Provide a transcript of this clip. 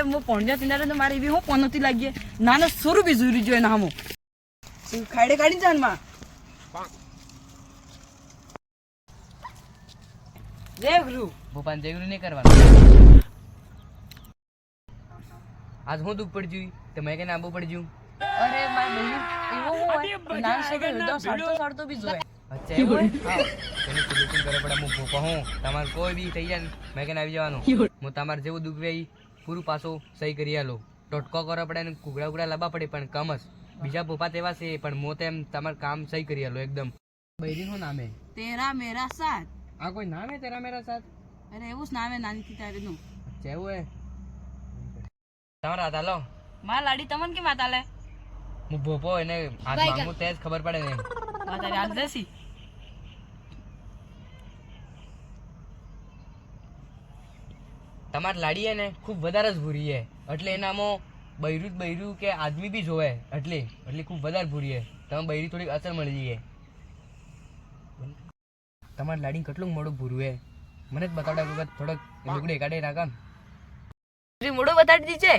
મો પોણ્યા તિનારે તો મારી એવી હું પોનતી લાગી નાનો સોરું બી જોઈ જોઈ ના હમો ખાડે કાઢી જાન માં દેવગુરુ ભોપાન દેવગુરુ નહીં કરવાનું આજ હું દુઃખ પડી જઈ તો મેં કઈ આબુ પડી જઉં અરે મારી બહેન એવો હું નાન શકે તો સાડતો બી જોય અચ્છા એવું હા તેની સોલ્યુશન કરે પડે હું ભોપા હું તમારે કોઈ બી થઈ જાય ને મેં કઈ આવી જવાનું હું તમારે જેવું દુઃખ રહી પૂરું પાછું સહી કરી આલો ટોટકો કરવા પડે ને કુગડા ઉગડા લાવવા પડે પણ કમ જ બીજા ભોપા તેવા છે પણ હું તેમ તમારું કામ સહી કરી આલો એકદમ બૈરી નું નામે તેરા મેરા સાથ આ કોઈ નામ હે તેરા મેરા સાથ અરે એવું જ નામે નાની થી તારે નું અચ્છા એવું હે તમારા હાથ હાલો માર લાડી તમને કેમ વાત આલે હું ભોપો એને હાથ માંગુ તે જ ખબર પડે ને તારે હાલ દેસી તમારી લાડી હે ને ખૂબ વધારે જ ભૂરી હે એટલે એનામાં બૈરું કે આદમી બી જોવે એટલે ખૂબ વધારે ભૂરી હે તમે બૈરી થોડીક અસર મળી જઈએ તમારી લાડી કેટલું મોડું ભૂરું હે મને જ બતાવડા વખત થોડોક લુગડે કાઢે રાખા મોડું બતાડી દીજે